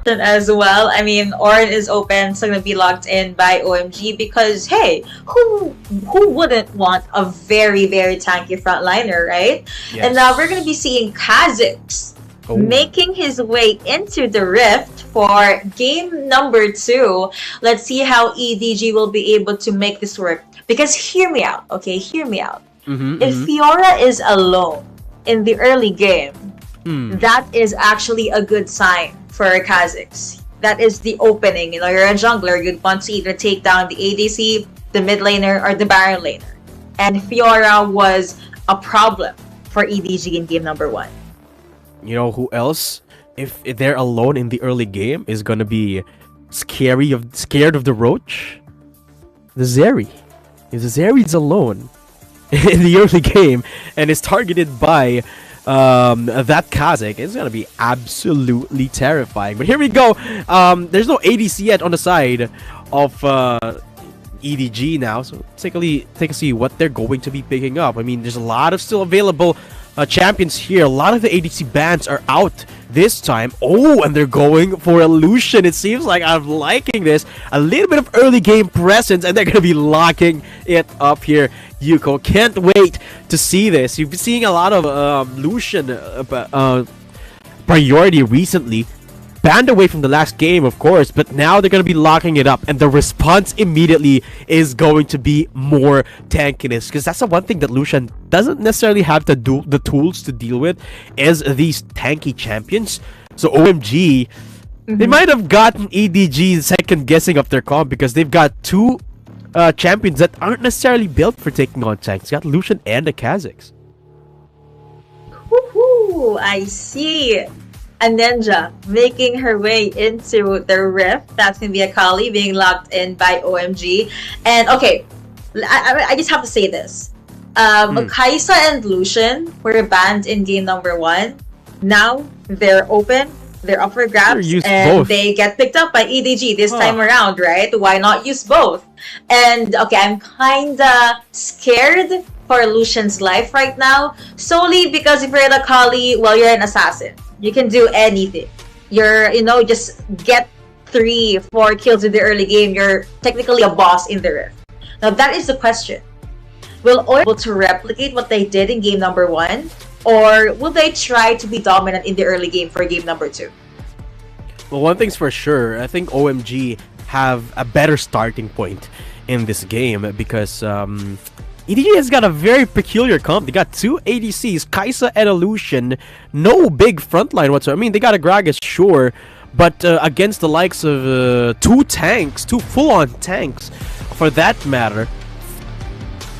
as well. I mean, Orin is open, so gonna be locked in by OMG because hey, who wouldn't want a very tanky frontliner, right? Yes. And now we're gonna be seeing Kha'Zix making his way into the Rift for game number 2. Let's see how EDG will be able to make this work. Because hear me out, okay? Hear me out. If Fiora is alone in the early game, that is actually a good sign for Kha'Zix. That is the opening. You know, you're a jungler, you'd want to either take down the ADC, the mid laner, or the Baron laner. And Fiora was a problem for EDG in game number 1. You know who else, if they're alone in the early game, is gonna be scared of the Roach? The Zeri. If the Zeri's alone in the early game and is targeted by that Kha'Zix, it's gonna be absolutely terrifying. But here we go. There's no ADC yet on the side of EDG now, so take a see what they're going to be picking up. I mean, there's a lot of still available champions here. A lot of the ADC bans are out this time. Oh, and they're going for Illusion. It seems like I'm liking this. A little bit of early game presence, and they're going to be locking it up here. Yuko, can't wait to see this. You've been seeing a lot of Lucian priority recently. Banned away from the last game, of course, but now they're going to be locking it up, and the response immediately is going to be more tankiness, because that's the one thing that Lucian doesn't necessarily have to do the tools to deal with, is these tanky champions. So OMG, they might have gotten EDG second guessing of their comp, because they've got two champions that aren't necessarily built for taking on tanks. Got Lucian and a Kha'Zix. Woohoo! I see. A Ninja making her way into the Rift. That's gonna be a Kali being locked in by OMG. And okay, I just have to say this. Kai'Sa and Lucian were banned in game number 1. Now they're open. They're up for grabs, and they get picked up by EDG this time around, right? Why not use both? And okay, I'm kinda scared for Lucian's life right now, solely because if you're the Kali, well, you're an assassin. You can do anything. You're, you know, just get 3-4 kills in the early game. You're technically a boss in the Rift. Now that is the question. Will OMG be able to replicate what they did in game number 1? Or will they try to be dominant in the early game for game number 2? Well, one thing's for sure. I think OMG have a better starting point in this game, because EDG has got a very peculiar comp. They got 2 ADCs, Kai'Sa and Illusion. No big frontline whatsoever. I mean, they got a Gragas, sure, but against the likes of 2 tanks, 2 full-on tanks, for that matter,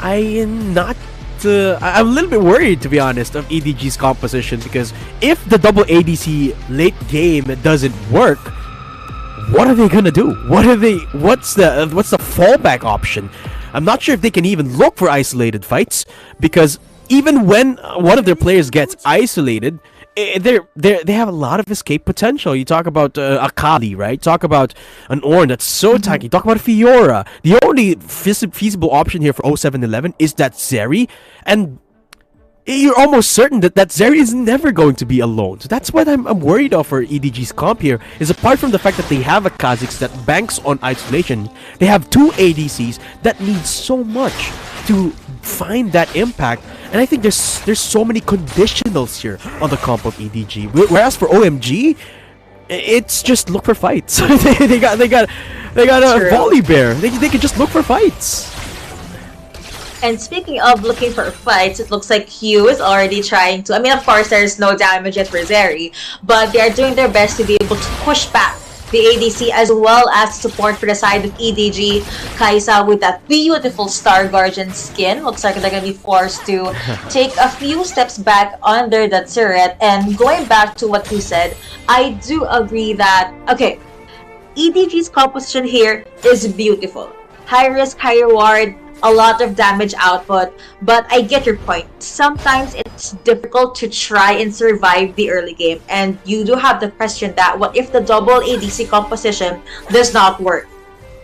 I'm a little bit worried, to be honest, of EDG's composition, because if the double ADC late game doesn't work, what are they gonna do? What's the fallback option? I'm not sure if they can even look for isolated fights, because even when one of their players gets isolated, they have a lot of escape potential. You talk about a Kali, right? Talk about an Ornn that's so tanky. Talk about Fiora. The only feasible option here for 0711 is that Zeri, and you're almost certain that Zeri is never going to be alone. So that's what I'm worried of for EDG's comp here, is apart from the fact that they have a Kha'Zix that banks on isolation, they have 2 ADCs that need so much to find that impact. And I think there's so many conditionals here on the comp of EDG. Whereas for OMG, it's just look for fights. they got a volley bear. They can just look for fights. And speaking of looking for fights, it looks like Hugh is already trying to... I mean, of course, there's no damage yet for Zeri, but they are doing their best to be able to push back the ADC as well as support for the side of EDG. Kai'Sa with that beautiful Star Guardian skin. Looks like they're going to be forced to take a few steps back under the turret. And going back to what you said, I do agree that... Okay, EDG's composition here is beautiful. High risk, high reward, a lot of damage output, but I get your point. Sometimes it's difficult to try and survive the early game, and you do have the question that what if the double ADC composition does not work?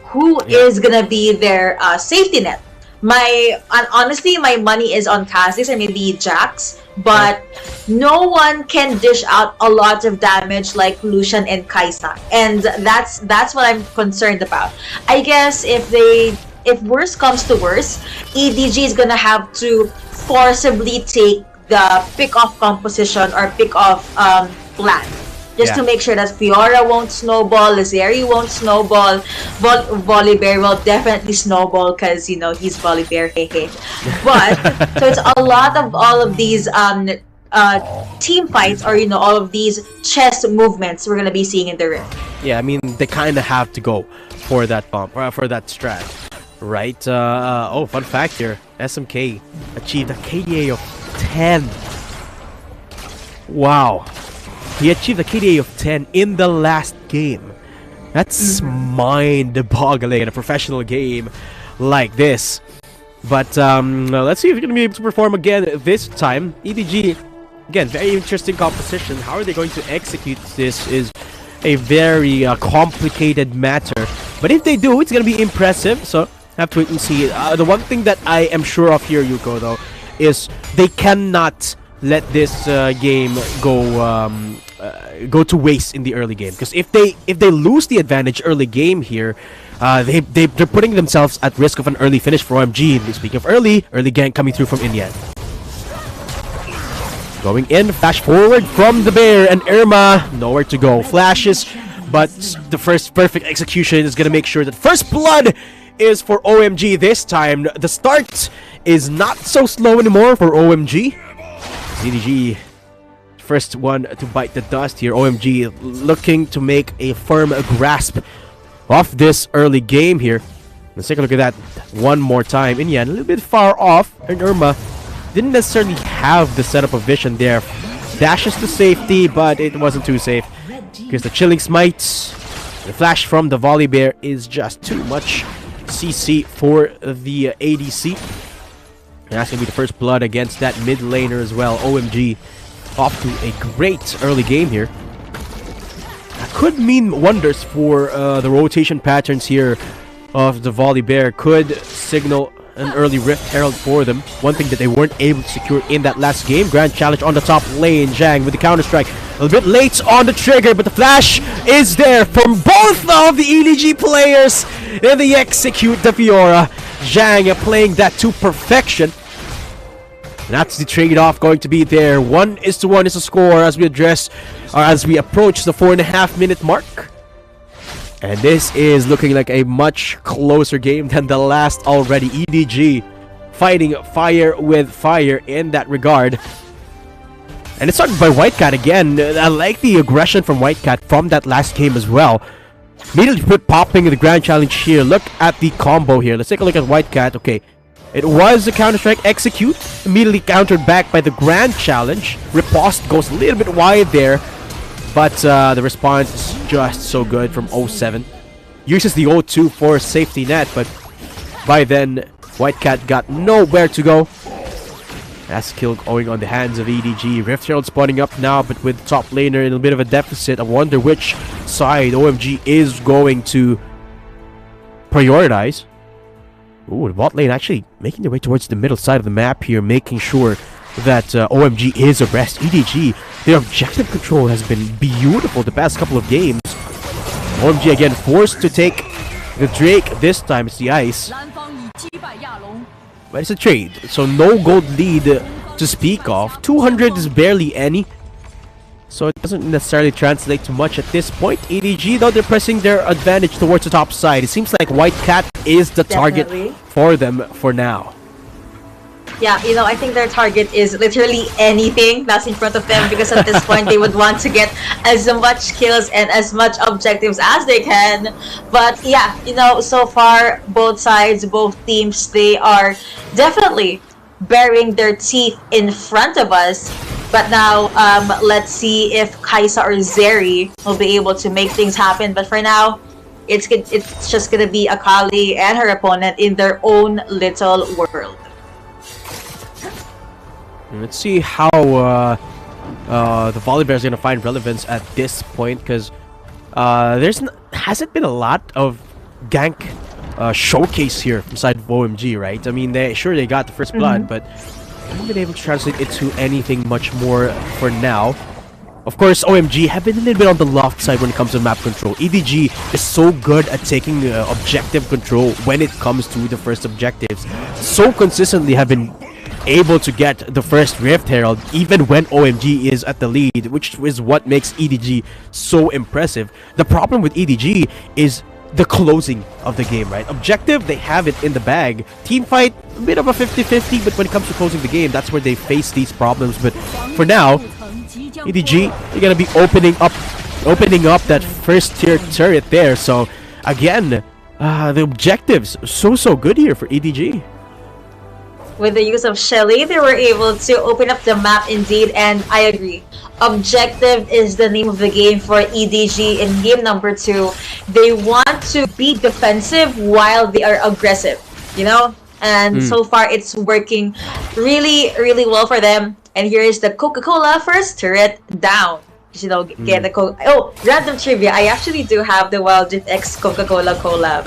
Who is gonna be their safety net? Honestly, my money is on Kha'Zix or maybe Jax, but no one can dish out a lot of damage like Lucian and Kaisa, and that's what I'm concerned about. I guess if worse comes to worse, EDG is gonna have to forcibly take the pick-off composition or pick-off plan, just to make sure that Fiora won't snowball, Lazeri won't snowball, Volibear will definitely snowball because, you know, he's Volibear, hehe. But, so it's a lot of all of these team fights, or, you know, all of these chess movements we're going to be seeing in the Rift. Yeah, I mean, they kind of have to go for that bump, for that strat, right? Oh, fun fact here, SMK achieved a KDA of 10. Wow. He achieved a KDA of 10 in the last game. That's mind-boggling in a professional game like this. But let's see if you're going to be able to perform again this time. EDG, again, very interesting composition. How are they going to execute this is a very complicated matter. But if they do, it's going to be impressive. So, have to wait and see. The one thing that I am sure of here, Yuko, though, is they cannot let this game go to waste in the early game, because if they lose the advantage early game here, they're putting themselves at risk of an early finish for OMG. Speaking of early gank coming through from Inyan. Going in, flash forward from the bear, and Irma nowhere to go. Flashes, but the first perfect execution is gonna make sure that first blood is for OMG this time. The start is not so slow anymore for OMG. EDG, first one to bite the dust here. OMG looking to make a firm grasp of this early game here. Let's take a look at that one more time. Inyan a little bit far off, and Irma didn't necessarily have the setup of vision there. Dashes to safety, but it wasn't too safe because the chilling smites, the flash from the Volibear is just too much CC for the ADC. And that's going to be the first blood against that mid laner as well. OMG off to a great early game here. That could mean wonders for the rotation patterns here of the Volibear. Could signal an early Rift Herald for them. One thing that they weren't able to secure in that last game. Grand challenge on the top lane. Zhang with the counter-strike. A little bit late on the trigger, but the flash is there from both of the EDG players. And they execute the Fiora. Zhang playing that to perfection. And that's the trade-off going to be there. 1-1 is the score as we approach the 4.5 minute mark. And this is looking like a much closer game than the last already. EDG fighting fire with fire in that regard. And it's started by Whitecat again. I like the aggression from Whitecat from that last game as well. Immediately popping the Grand Challenge here. Look at the combo here. Let's take a look at Whitecat. Okay, it was a Counter-Strike execute. Immediately countered back by the Grand Challenge. Riposte goes a little bit wide there. But the response is just so good from 07. Uses the 0-2 for safety net, but by then, Whitecat got nowhere to go. That's kill going on the hands of EDG. Rift Herald spawning up now, but with top laner in a bit of a deficit. I wonder which side OMG is going to prioritize. Ooh, the bot lane actually making their way towards the middle side of the map here, making sure that OMG is abreast. EDG, their objective control has been beautiful the past couple of games. OMG again forced to take the Drake. This time it's the ice. But it's a trade, so no gold lead to speak of. 200 is barely any, so it doesn't necessarily translate to much at this point. EDG, though, they're pressing their advantage towards the top side. It seems like Whitecat is the target for them for now. Yeah, you know, I think their target is literally anything that's in front of them, because at this point they would want to get as much kills and as much objectives as they can. But yeah, you know, so far both sides, both teams, they are definitely baring their teeth in front of us. But now, let's see if Kaisa or Zeri will be able to make things happen. But for now, it's just gonna be Akali and her opponent in their own little world. Let's see how the Volibear is going to find relevance at this point, because hasn't been a lot of gank showcase here from side of OMG, right? I mean, they got the first blood, but haven't been able to translate it to anything much more for now. Of course, OMG have been a little bit on the loft side when it comes to map control. EDG is so good at taking objective control when it comes to the first objectives. So consistently have been able to get the first Rift Herald even when OMG is at the lead, which is what makes EDG so impressive. The problem with EDG is the closing of the game, right? Objective, they have it in the bag. Team fight, a bit of a 50-50, but when it comes to closing the game, that's where they face these problems. But for now, EDG, they're gonna be opening up that first tier turret there. So again, the objectives so good here for EDG. With the use of Shelly, they were able to open up the map indeed, and I agree. Objective is the name of the game for EDG in game number 2. They want to be defensive while they are aggressive, you know? And so far, it's working really well for them. And here is the Coca-Cola first turret down. You know, get the Oh, random trivia. I actually do have the Wild Rift X Coca-Cola collab.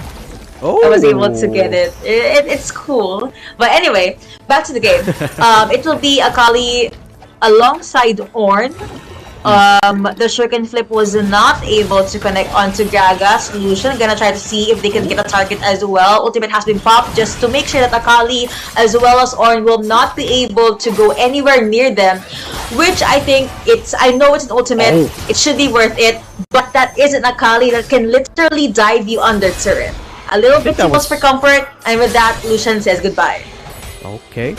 Oh. I was able to get it. It's cool. But anyway, back to the game. It will be Akali alongside Ornn. The shuriken flip was not able to connect onto Gaga's solution. Gonna try to see if they can get a target as well. Ultimate has been popped just to make sure that Akali as well as Ornn will not be able to go anywhere near them. Which I think I know it's an ultimate. It should be worth it. But that is an Akali that can literally dive you under turret. A little bit too much for comfort, and with that, Lucian says goodbye. Okay.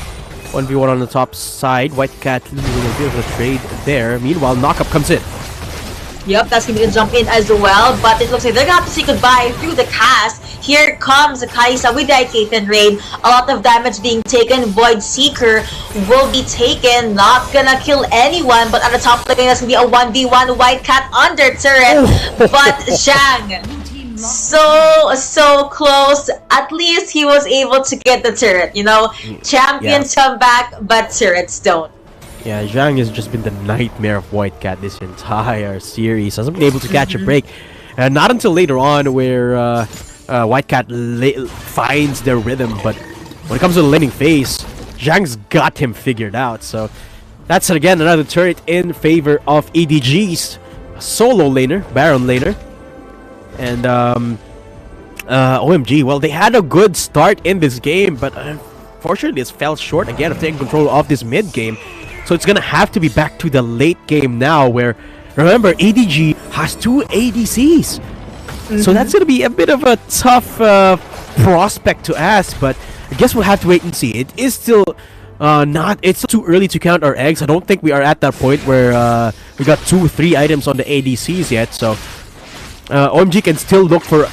1v1 on the top side. White Cat losing a bit of a trade there. Meanwhile, knockup comes in. Yep, that's gonna be the jump in as well, but it looks like they're gonna have to say goodbye through the cast. Here comes Kaisa with the Iketan Raid. A lot of damage being taken. Void Seeker will be taken. Not gonna kill anyone, but at the top lane, that's gonna be a 1v1 White Cat under turret. But Zhang, so close. At least he was able to get the turret, you know? Champions come back, but turrets don't. Yeah, Zhang has just been the nightmare of White Cat this entire series. Hasn't been able to catch a break. And not until later on where White Cat finds their rhythm. But when it comes to the laning phase, Zhang's got him figured out. So that's again another turret in favor of EDG's solo laner, Baron laner. And OMG, well, they had a good start in this game, but unfortunately, it fell short again of taking control of this mid game. So it's gonna have to be back to the late game now, where remember EDG has 2 ADCs. So that's gonna be a bit of a tough prospect to ask, but I guess we'll have to wait and see. It is still it's too early to count our eggs. I don't think we are at that point where we got 2-3 items on the ADCs yet. So OMG can still look for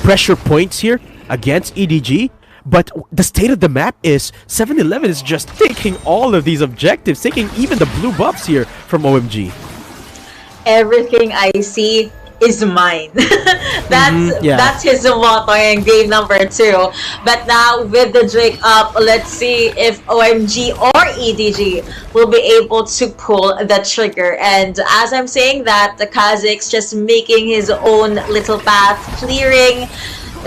pressure points here against EDG. But the state of the map is 7-Eleven is just taking all of these objectives, taking even the blue buffs here from OMG. Everything I see is mine. That's his motto in game number 2. But now with the Drake up, let's see if OMG or EDG will be able to pull the trigger. And as I'm saying that, the Kazakh's just making his own little path, clearing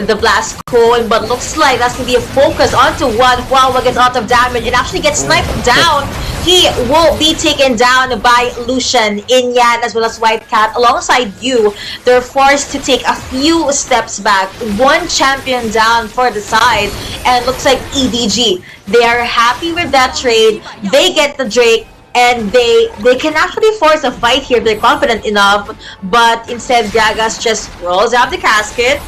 the blast cone, but looks like that's gonna be a focus onto one. Huawei gets out of damage and actually gets sniped down. He will be taken down by Lucian, Inyan, as well as White Cat alongside you. They're forced to take a few steps back. One champion down for the side, and looks like EDG. They are happy with that trade. They get the Drake, and they can actually force a fight here if they're confident enough, but instead Gragas just rolls out the casket.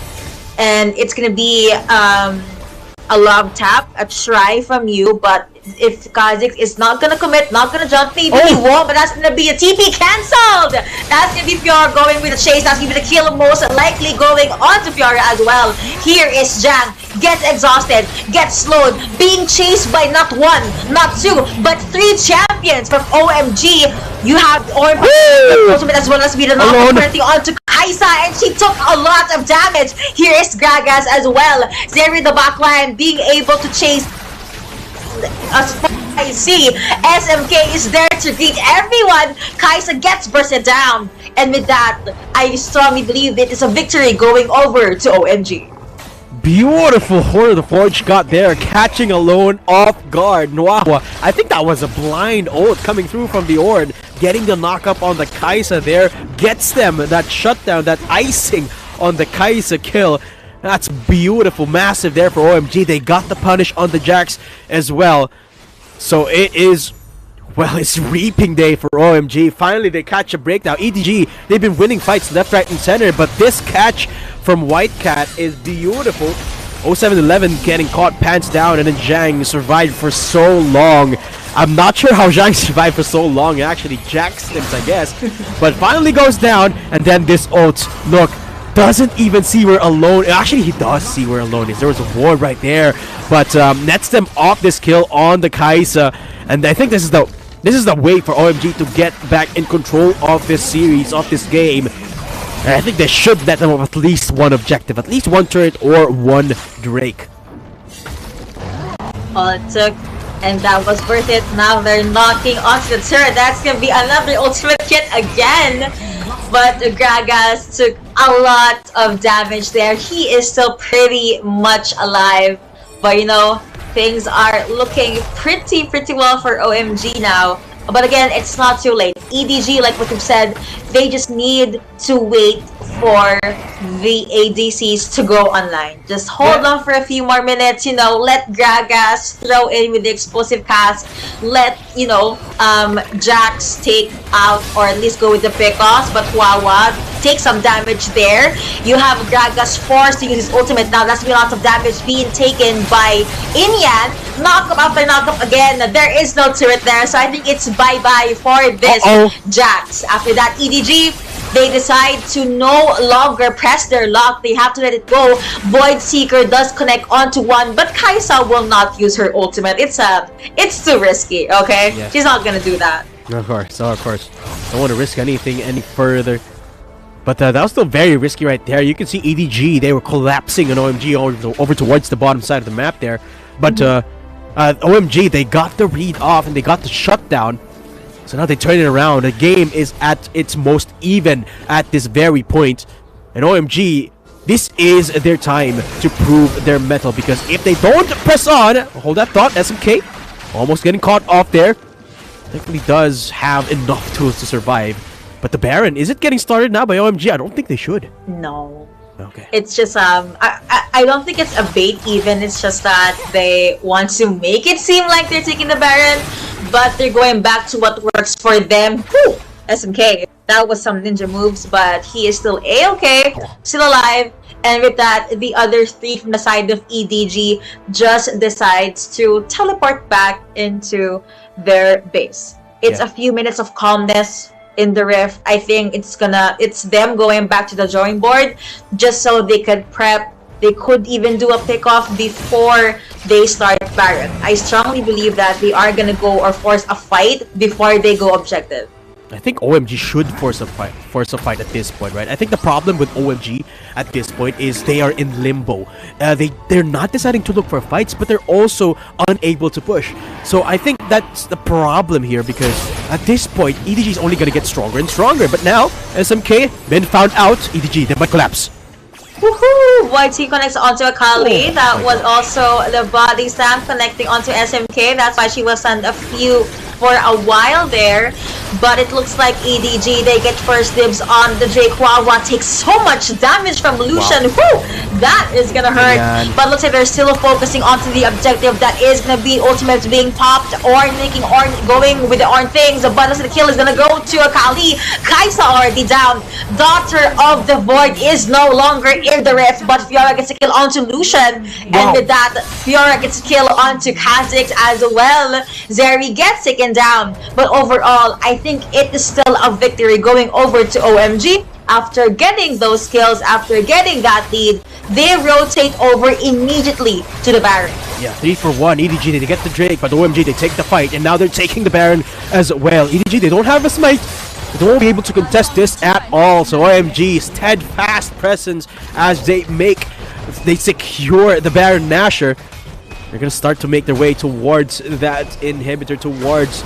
And it's gonna be a love tap, a try from you, but if Kazakh is not gonna commit, not gonna jump, maybe he won't, but that's gonna be a TP cancelled! That's gonna be Fiora going with the chase, that's gonna be the kill, most likely going on to Fiora as well. Here is Zhang, gets exhausted, gets slowed, being chased by not 1, not 2, but 3 champions from OMG. You have Ornn as well as Vida currently on to Kaisa, and she took a lot of damage. Here is Gragas as well. Zeri in the backline being able to chase. As far as I see, SMK is there to greet everyone. Kaisa gets bursted down, and with that, I strongly believe it is a victory going over to OMG. Beautiful Horror the Forge got there, catching Alone off guard. Wow, I think that was a blind ult coming through from the Ord, getting the knock-up on the Kai'Sa there, gets them that shutdown, that icing on the Kai'Sa kill. That's beautiful, massive there for OMG. They got the punish on the Jax as well. So it is, well, it's reaping day for OMG. Finally, they catch a break now. EDG, they've been winning fights left, right, and center, but this catch from White Cat is beautiful. 0711 getting caught pants down, and then Zhang survived for so long. I'm not sure how Zhang survived for so long. Actually, Jax slims, I guess. But finally goes down, and then this ult, look, doesn't even see where Alone. Actually, he does see where Alone is. There was a ward right there, but nets them off this kill on the Kai'Sa, and I think this is the way for OMG to get back in control of this series, of this game. And I think they should let them have at least one objective, at least one turret or one Drake. All it took, and that was worth it. Now they're knocking onto the turret. That's gonna be another ultimate kit again. But Gragas took a lot of damage there. He is still pretty much alive. But you know, things are looking pretty well for OMG now. But again, it's not too late. EDG, like what you've said, they just need to wait for the ADCs to go online. Just hold on for a few more minutes, you know, let Gragas throw in with the explosive cast, let, you know, Jax take out or at least go with the pickoffs, but Wawa take some damage there. You have Gragas forced to use his ultimate now. That's been lots of damage being taken by Inyan. Knock up after knock up again. There is no turret there, so I think it's bye-bye for this Jax. After that, EDG, they decide to no longer press their luck. They have to let it go. Void Seeker does connect onto one, but Kai'Sa will not use her ultimate. It's too risky, okay? Yeah. She's not gonna do that. Of course. Don't want to risk anything any further. But that was still very risky right there. You can see EDG, they were collapsing on OMG over towards the bottom side of the map there. But OMG, they got the read off and they got the shutdown. So now they turn it around. The game is at its most even at this very point. And OMG, this is their time to prove their mettle. Because if they don't press on, hold that thought, SMK, almost getting caught off there. Definitely does have enough tools to survive. But the Baron, is it getting started now by OMG? I don't think they should. No. Okay. It's just, I don't think it's a bait even. It's just that they want to make it seem like they're taking the Baron, but they're going back to what works for them. Whew! SMK. That was some ninja moves, but he is still A-okay, still alive. And with that, the other three from the side of EDG just decides to teleport back into their base. It's a few minutes of calmness in the rift. I think it's them going back to the drawing board just so they could prep. They could even do a pickoff before they start Baron. I strongly believe that they are gonna go or force a fight before they go objective. I think OMG should force a fight at this point, right? I think the problem with OMG at this point is they are in limbo. They're not deciding to look for fights, but they're also unable to push. So I think that's the problem here, because at this point, EDG is only going to get stronger and stronger. But now, SMK been found out. EDG, they might collapse. Woohoo! YT connects onto Akali. That was also the body slam connecting onto SMK. That's why she was sent a few for a while there. But it looks like EDG, they get first dibs on the Drake. Wawa takes so much damage from Lucian. Whew! That is gonna hurt. But looks like they're still focusing onto the objective that is gonna be ultimates being popped or making or going with the Orn things. But looks like the kill is gonna go to Akali. Kai'Sa already down. Daughter of the Void is no longer in the rift, but Fiora gets a kill onto Lucian. And with that, Fiora gets a kill onto Kha'Zix as well. Zeri gets taken down. But overall, I think it is still a victory going over to OMG. After getting those kills, after getting that lead, they rotate over immediately to the Baron. Yeah, 3 for 1. EDG, they get the Drake, but OMG, they take the fight, and now they're taking the Baron as well. EDG, they don't have a smite. They won't be able to contest this at all. So OMG, steadfast presence as they secure the Baron Nashor. They're gonna start to make their way towards that inhibitor, towards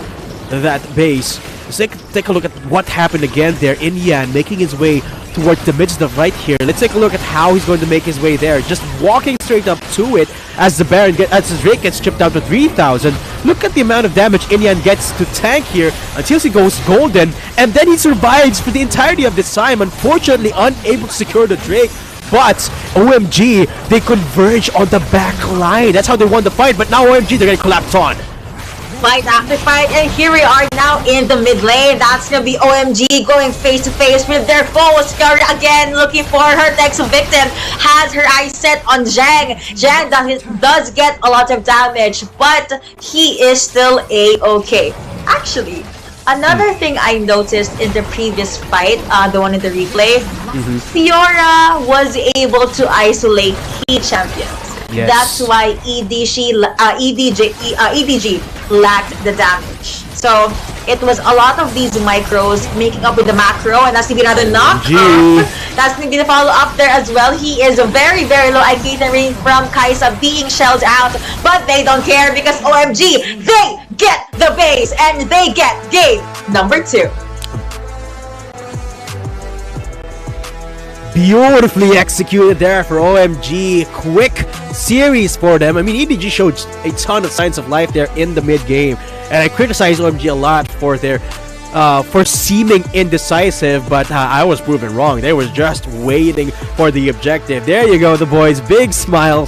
that base. Let's take a look at what happened again there. Inyan making his way towards the mid stuff right here. Let's take a look at how he's going to make his way there. Just walking straight up to it as the Baron as his Drake gets chipped down to 3,000. Look at the amount of damage Inyan gets to tank here until he goes golden, and then he survives for the entirety of this time. Unfortunately, unable to secure the Drake. But OMG, they converge on the back line. That's how they won the fight. But now OMG, they're getting collapsed on. Fight after fight, and here we are now in the mid lane. That's gonna be OMG going face to face with their foe. Scurry again, looking for her next victim. Has her eyes set on Zhang. Zhang does get a lot of damage, but he is still a-okay. Actually, another thing I noticed in the previous fight, the one in the replay, Fiora was able to isolate key champions. Yes. That's why EDG lacked the damage. So it was a lot of these micros making up with the macro, and that's gonna be another knock. That's gonna be the follow up there as well. He is very, very low IQ catering from Kaisa being shelled out, but they don't care because OMG, they get the base and they get game number 2. Beautifully executed there for OMG. Quick series for them. I mean, EDG showed a ton of signs of life there in the mid game, and I criticize OMG a lot for their for seeming indecisive, but I was proven wrong. They was just waiting for the objective. There you go, the boys. Big smile